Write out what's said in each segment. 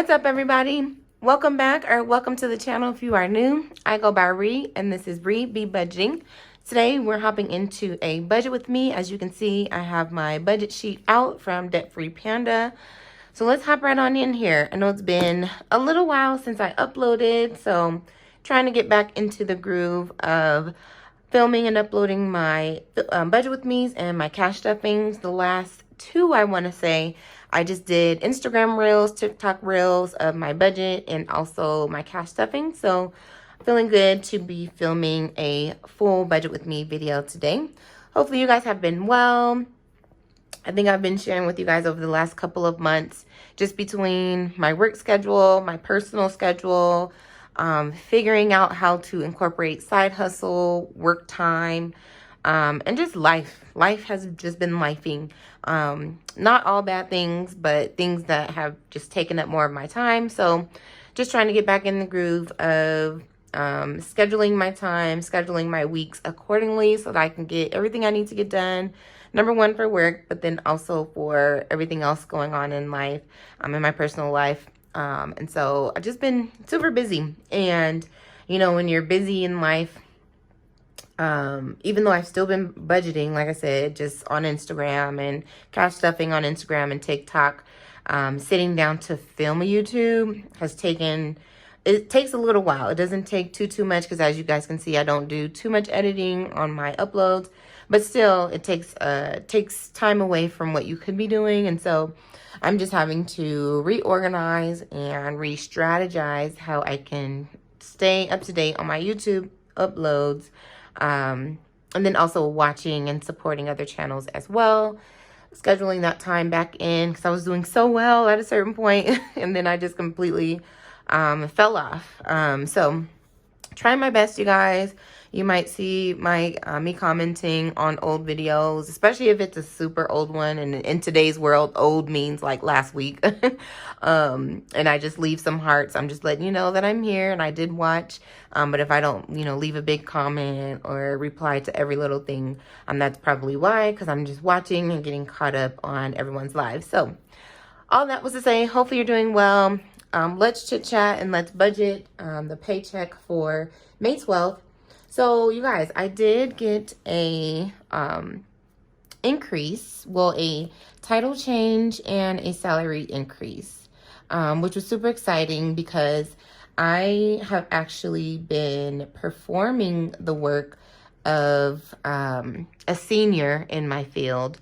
What's up, everybody? Welcome back, or welcome to the channel if you are new. I go by Ree, and this is Ree Be Budgeting. Today, we're hopping into a budget with me. As you can see, I have my budget sheet out from DebtFreePanda. So let's hop right on in here. I know it's been a little while since I uploaded, so trying to get back into the groove of filming and uploading my budget with me's and my cash stuffings. The last two, I want to say, I just did Instagram reels, TikTok reels of my budget and also my cash stuffing. So feeling good to be filming a full budget with me video today. Hopefully you guys have been well. I think I've been sharing with you guys over the last couple of months, just between my work schedule, my personal schedule, figuring out how to incorporate side hustle, work time, and just life. Life has just been lifing. Not all bad things, but things that have just taken up more of my time. So just trying to get back in the groove of scheduling my time, scheduling my weeks accordingly so that I can get everything I need to get done. Number one, for work, but then also for everything else going on in life, in my personal life. And so I've just been super busy. And, you know, when you're busy in life, even though I've still been budgeting, like I said, just on Instagram and cash stuffing on Instagram and TikTok, sitting down to film a YouTube it takes a little while. It doesn't take too much because, as you guys can see, I don't do too much editing on my uploads, but still it takes time away from what you could be doing. And so I'm just having to reorganize and re-strategize how I can stay up to date on my YouTube uploads, and then also watching and supporting other channels as well, scheduling that time back in because I was doing so well at a certain point and then I just completely fell off. So trying my best, you guys. You might see my me commenting on old videos, especially if it's a super old one. And in today's world, old means like last week. And I just leave some hearts. I'm just letting you know that I'm here and I did watch. But if I don't, leave a big comment or reply to every little thing, that's probably why, because I'm just watching and getting caught up on everyone's lives. So all that was to say, hopefully you're doing well. Let's chit chat and let's budget the paycheck for May 12th. So you guys, I did get a increase, well, a title change and a salary increase, which was super exciting because I have actually been performing the work of a senior in my field.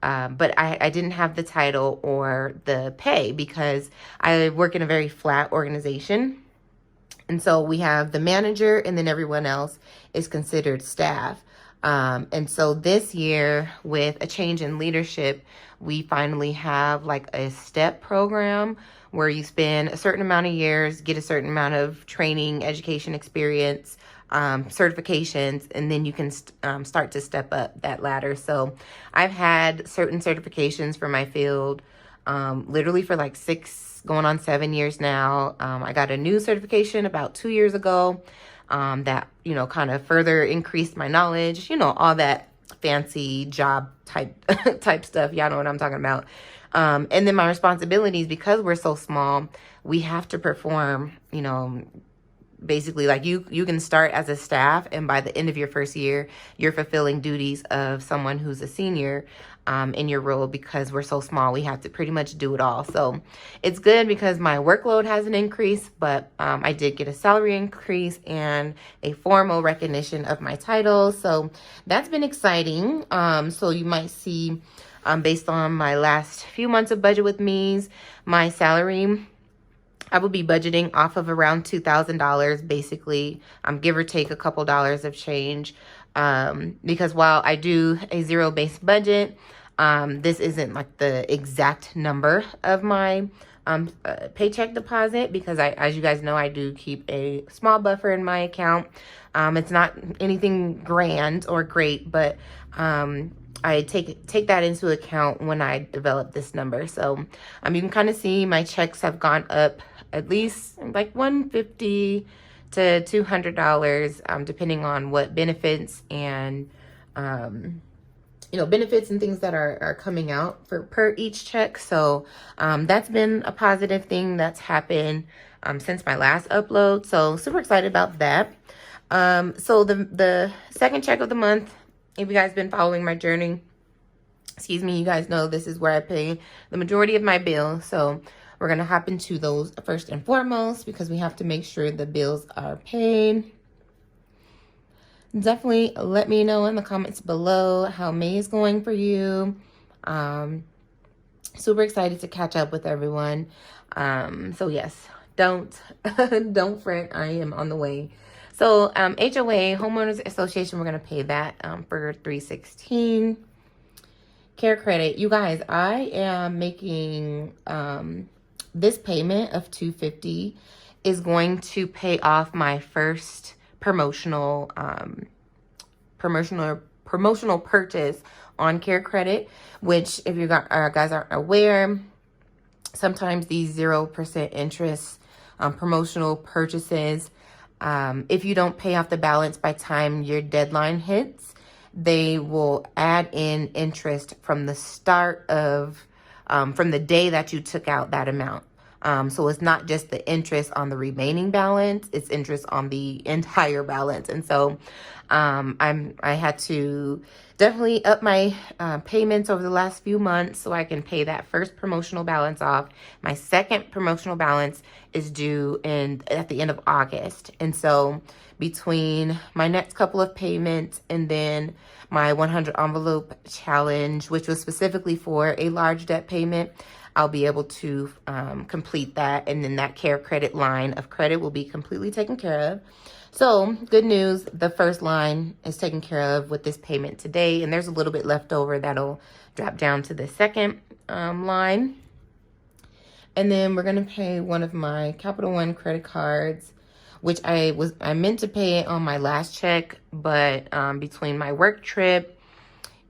But I didn't have the title or the pay because I work in a very flat organization. And so we have the manager and then everyone else is considered staff. And so this year, with a change in leadership, we finally have like a step program where you spend a certain amount of years, get a certain amount of training, education experience, certifications, and then you can start to step up that ladder. So I've had certain certifications for my field literally for like 6 going on 7 years now. I got a new certification about 2 years ago that kind of further increased my knowledge, all that fancy job type stuff. Y'all know what I'm talking about. And then my responsibilities, because we're so small, we have to perform, basically, like you can start as a staff, and by the end of your first year, you're fulfilling duties of someone who's a senior in your role. Because we're so small, we have to pretty much do it all. So it's good because my workload hasn't increased, but I did get a salary increase and a formal recognition of my title. So that's been exciting. So you might see, based on my last few months of budget with me's, my salary, I will be budgeting off of around $2,000, basically, give or take a couple dollars of change. Because while I do a zero-based budget, this isn't like the exact number of my paycheck deposit, because as you guys know, I do keep a small buffer in my account. It's not anything grand or great, but I take that into account when I develop this number. So you can kind of see my checks have gone up at least like $150 to $200, depending on what benefits and benefits and things that are coming out for per each check. So that's been a positive thing that's happened since my last upload. So super excited about that. So the second check of the month, if you guys been following my journey, excuse me, you guys know this is where I pay the majority of my bills. So we're going to hop into those first and foremost because we have to make sure the bills are paid. Definitely let me know in the comments below how May is going for you. Super excited to catch up with everyone. So yes, don't fret. I am on the way. So HOA, Homeowners Association, we're going to pay that for $316. Care credit, you guys, I am making this payment of $250 is going to pay off my first promotional purchase on care credit, which if you guys aren't aware, sometimes these 0% interest promotional purchases, if you don't pay off the balance by time your deadline hits, they will add in interest from the start of from the day that you took out that amount. So it's not just the interest on the remaining balance, it's interest on the entire balance. And so I had to definitely up my payments over the last few months so I can pay that first promotional balance off. My second promotional balance is due at the end of August. And so between my next couple of payments and then my 100 envelope challenge, which was specifically for a large debt payment, I'll be able to complete that. And then that care credit line of credit will be completely taken care of. So good news, the first line is taken care of with this payment today. And there's a little bit left over that'll drop down to the second line. And then we're going to pay one of my Capital One credit cards, which I meant to pay it on my last check, but between my work trip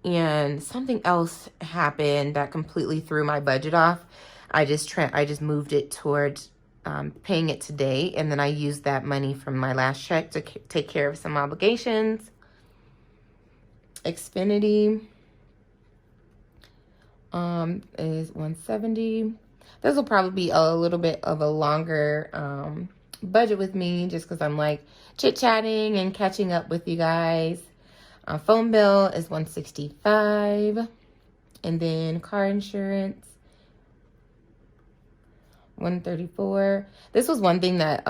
and something else happened that completely threw my budget off, I just moved it towards paying it today, and then I used that money from my last check to take care of some obligations. Xfinity is $170. This will probably be a little bit of a longer budget with me, just because I'm like chit-chatting and catching up with you guys. Phone bill is $165, and then car insurance $134. This was one thing that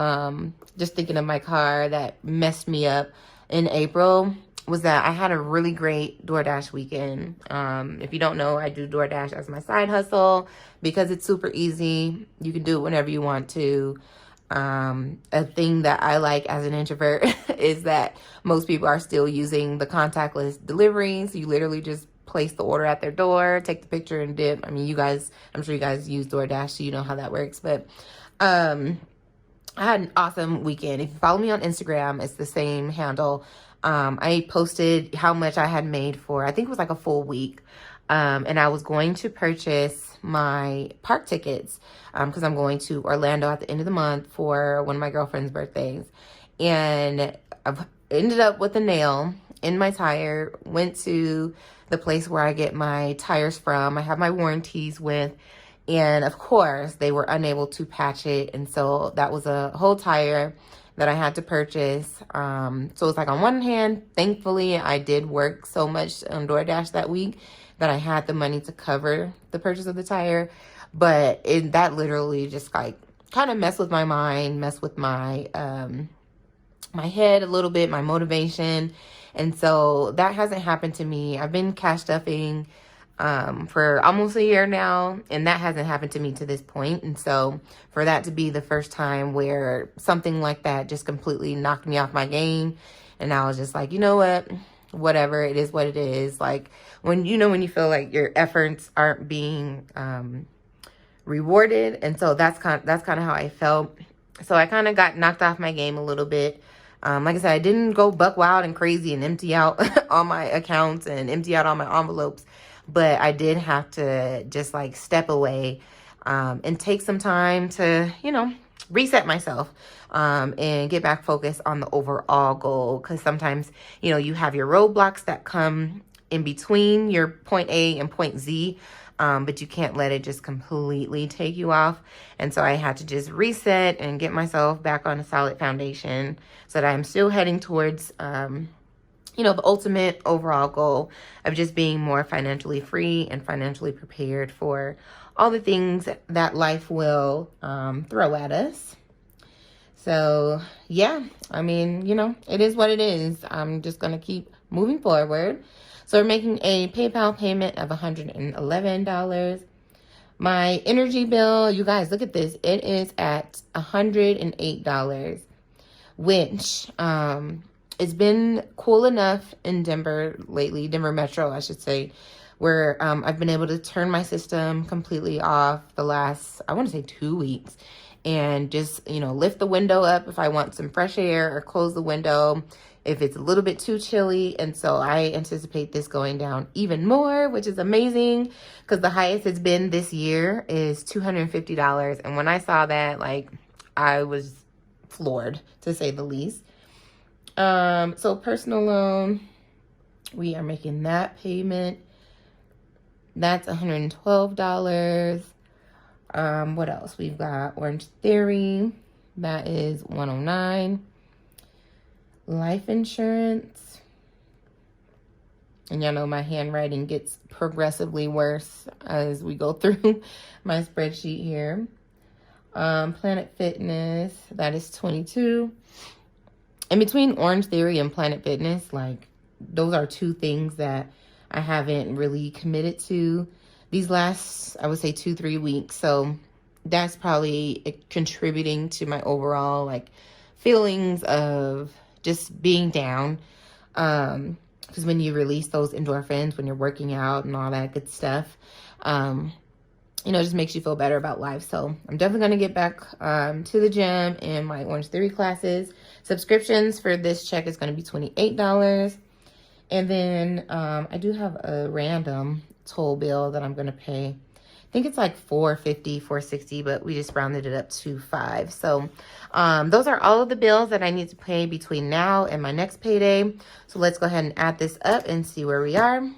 just thinking of my car that messed me up in April was that I had a really great DoorDash weekend. If you don't know, I do DoorDash as my side hustle because it's super easy. You can do it whenever you want to. A thing that I like as an introvert is that most people are still using the contactless delivery. So you literally just place the order at their door, take the picture and dip. I mean, I'm sure you guys use DoorDash, so you know how that works. But I had an awesome weekend. If you follow me on Instagram, it's the same handle. I posted how much I had made for, I think it was like a full week. And I was going to purchase my park tickets because I'm going to Orlando at the end of the month for one of my girlfriend's birthdays. And I've ended up with a nail in my tire, went to the place where I get my tires from. I have my warranties with, and of course they were unable to patch it. And so that was a whole tire that I had to purchase. So it's like on one hand, thankfully I did work so much on DoorDash that week that I had the money to cover the purchase of the tire. But that literally just like kind of messed with my mind, messed with my my head a little bit, my motivation. And so that hasn't happened to me. I've been cash stuffing for almost a year now, and that hasn't happened to me to this point. And so for that to be the first time where something like that just completely knocked me off my game, and I was just like, you know what, whatever, it is what it is. Like when you feel like your efforts aren't being rewarded. And so that's kind of how I felt. So I kind of got knocked off my game a little bit. Like I said, I didn't go buck wild and crazy and empty out all my accounts and empty out all my envelopes, but I did have to just like step away and take some time to, reset myself and get back focused on the overall goal. Because sometimes, you have your roadblocks that come in between your point A and point Z, but you can't let it just completely take you off. And so I had to just reset and get myself back on a solid foundation so that I'm still heading towards, you know, the ultimate overall goal of just being more financially free and financially prepared for all the things that life will throw at us. So yeah, I mean, you know, it is what it is. I'm just going to keep moving forward. So we're making a PayPal payment of $111. My energy bill, you guys, look at this. It is at $108, which it's been cool enough in Denver lately, Denver Metro, I should say, where I've been able to turn my system completely off the last, I want to say 2 weeks, and just, you know, lift the window up if I want some fresh air, or close the window if it's a little bit too chilly. And so I anticipate this going down even more, which is amazing, because the highest it's been this year is $250. And when I saw that, like, I was floored, to say the least. So personal loan, we are making that payment. That's $112. What else? We've got Orange Theory. That is $109. Life insurance. And y'all know my handwriting gets progressively worse as we go through my spreadsheet here. Planet Fitness, that is $22. In between Orange Theory and Planet Fitness, like, those are two things that I haven't really committed to these last, I would say, 2-3 weeks. So that's probably contributing to my overall, like, feelings of just being down. Because when you release those endorphins, when you're working out and all that good stuff, you know, it just makes you feel better about life. So I'm definitely going to get back to the gym and my Orange Theory classes. Subscriptions for this check is going to be $28. And then I do have a random toll bill that I'm going to pay. I think it's like $4.50, $4.60, but we just rounded it up to $5. So those are all of the bills that I need to pay between now and my next payday. So let's go ahead and add this up and see where we are.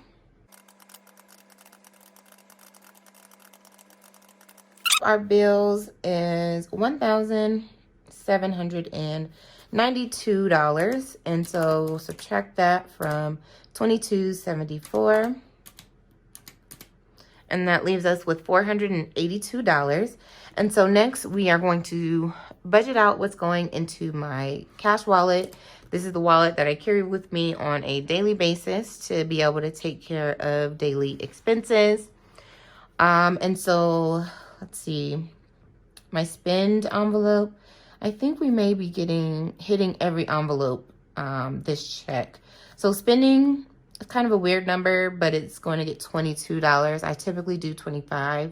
Our bills is $1,792, and so we'll subtract that from $22.74, and that leaves us with $482. And so next we are going to budget out what's going into my cash wallet. This is the wallet that I carry with me on a daily basis to be able to take care of daily expenses. And so let's see, my spend envelope, I think we may be hitting every envelope this check. So spending is kind of a weird number, but it's going to get $22. I typically do $25.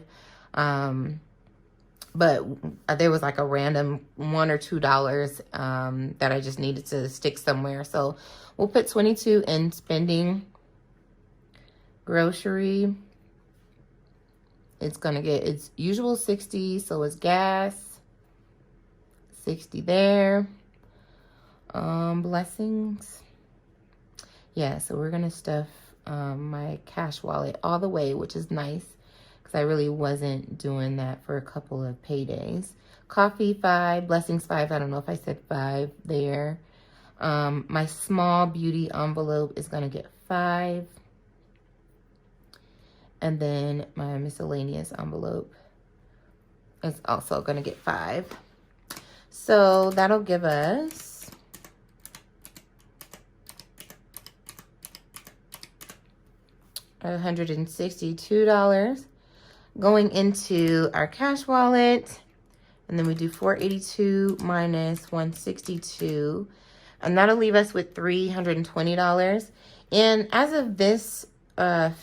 But there was like a random $1 or $2 that I just needed to stick somewhere. So we'll put 22 in spending. Grocery, it's gonna get its usual 60, so it's gas, 60 there. Blessings, yeah, so we're gonna stuff my cash wallet all the way, which is nice because I really wasn't doing that for a couple of paydays. Coffee, 5, blessings, 5. I don't know if I said 5 there. My small beauty envelope is gonna get 5. And then my miscellaneous envelope is also going to get 5. So that'll give us $162 going into our cash wallet. And then we do 482 minus 162. And that'll leave us with $320. And as of this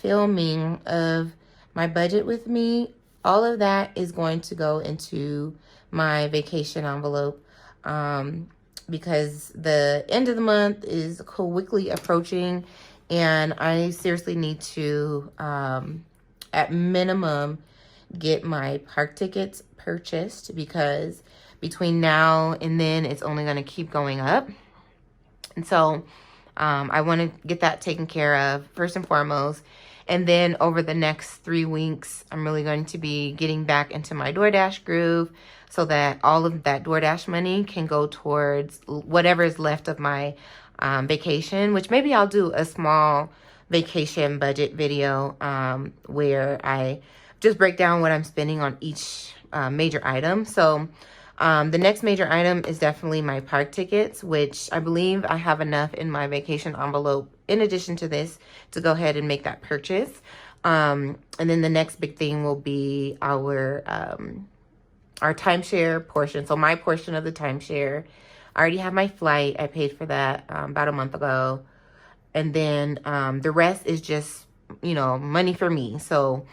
filming of my budget with me, all of that is going to go into my vacation envelope because the end of the month is quickly approaching, and I seriously need to at minimum get my park tickets purchased, because between now and then it's only going to keep going up. And so I want to get that taken care of first and foremost. And then over the next 3 weeks, I'm really going to be getting back into my DoorDash groove so that all of that DoorDash money can go towards whatever is left of my vacation, which maybe I'll do a small vacation budget video where I just break down what I'm spending on each major item. So the next major item is definitely my park tickets, which I believe I have enough in my vacation envelope in addition to this to go ahead and make that purchase. And then the next big thing will be our timeshare portion. So my portion of the timeshare, I already have my flight. I paid for that about a month ago. And then the rest is just, money for me. So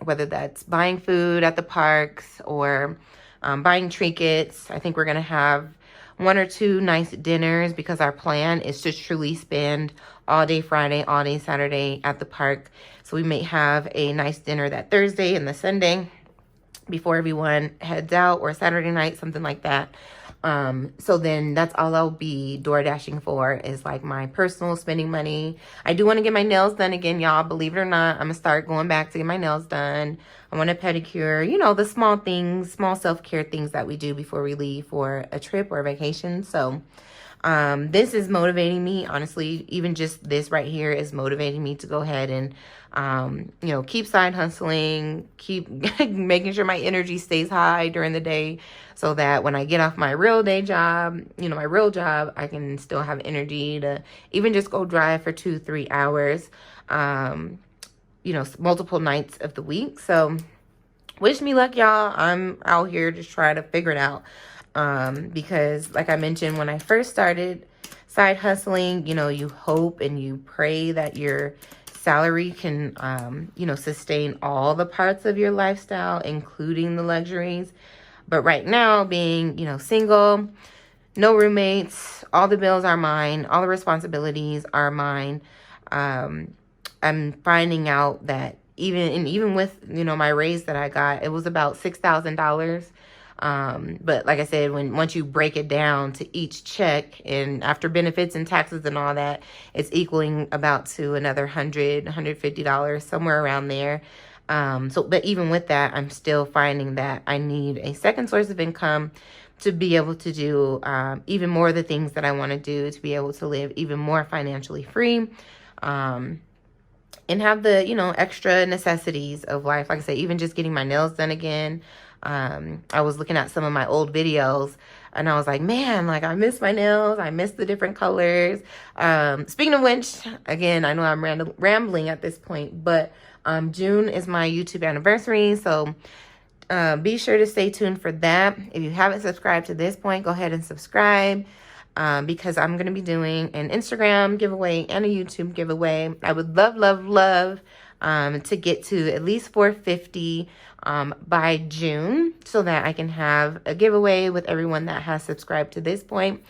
whether that's buying food at the parks or buying trinkets. I think we're going to have 1 or 2 nice dinners because our plan is to truly spend all day Friday, all day Saturday at the park. So we may have a nice dinner that Thursday and the Sunday before everyone heads out, or Saturday night, something like that. So then that's all I'll be door dashing for, is like my personal spending money. I do want to get my nails done again, y'all. Believe it or not, I'm gonna start going back to get my nails done. I want a pedicure, the small things, small self-care things that we do before we leave for a trip or a vacation. So this is motivating me, honestly. Even just this right here is motivating me to go ahead and keep side hustling, keep making sure my energy stays high during the day, so that when I get off my real day job, my real job, I can still have energy to even just go drive for 2-3 hours, multiple nights of the week. So wish me luck, y'all. I'm out here just trying to figure it out. Because like I mentioned, when I first started side hustling, you hope and you pray that your salary can, sustain all the parts of your lifestyle, including the luxuries. But right now, being, single, no roommates, all the bills are mine, all the responsibilities are mine. I'm finding out that even with, my raise that I got, it was about $6,000. But like I said, once you break it down to each check, and after benefits and taxes and all that, it's equaling about to another $150, somewhere around there. But even with that, I'm still finding that I need a second source of income to be able to do even more of the things that I want to do, to be able to live even more financially free, and have the, extra necessities of life. Like I said, even just getting my nails done again. I was looking at some of my old videos and I was like, man, like I miss my nails. I miss the different colors. Speaking of which, again, I know I'm rambling at this point, but June is my YouTube anniversary. So be sure to stay tuned for that. If you haven't subscribed to this point, go ahead and subscribe, because I'm going to be doing an Instagram giveaway and a YouTube giveaway. I would love to get to at least 450 by June, so that I can have a giveaway with everyone that has subscribed to this point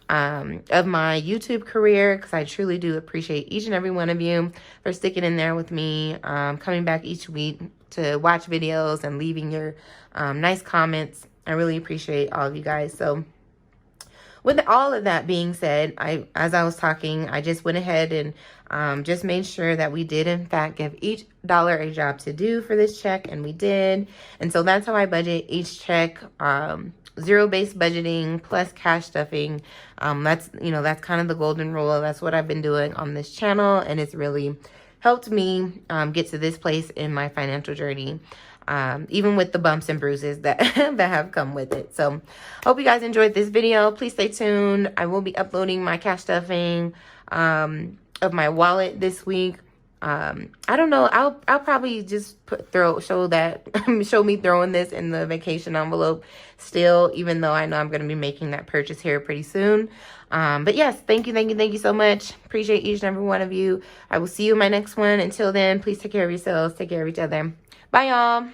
of my YouTube career, because I truly do appreciate each and every one of you for sticking in there with me, coming back each week to watch videos and leaving your nice comments. I really appreciate all of you guys. So with all of that being said, as I was talking, I just went ahead and just made sure that we did, in fact, give each dollar a job to do for this check, and we did. And so that's how I budget each check, zero-based budgeting plus cash stuffing. That's kind of the golden rule. That's what I've been doing on this channel, and it's really helped me get to this place in my financial journey. Even with the bumps and bruises that that have come with it. So hope you guys enjoyed this video. Please stay tuned. I will be uploading my cash stuffing of my wallet this week. I don't know. I'll probably just show me throwing this in the vacation envelope still, even though I know I'm going to be making that purchase here pretty soon. But yes, thank you so much. Appreciate each and every one of you. I will see you in my next one. Until then, please take care of yourselves. Take care of each other. Bye, y'all.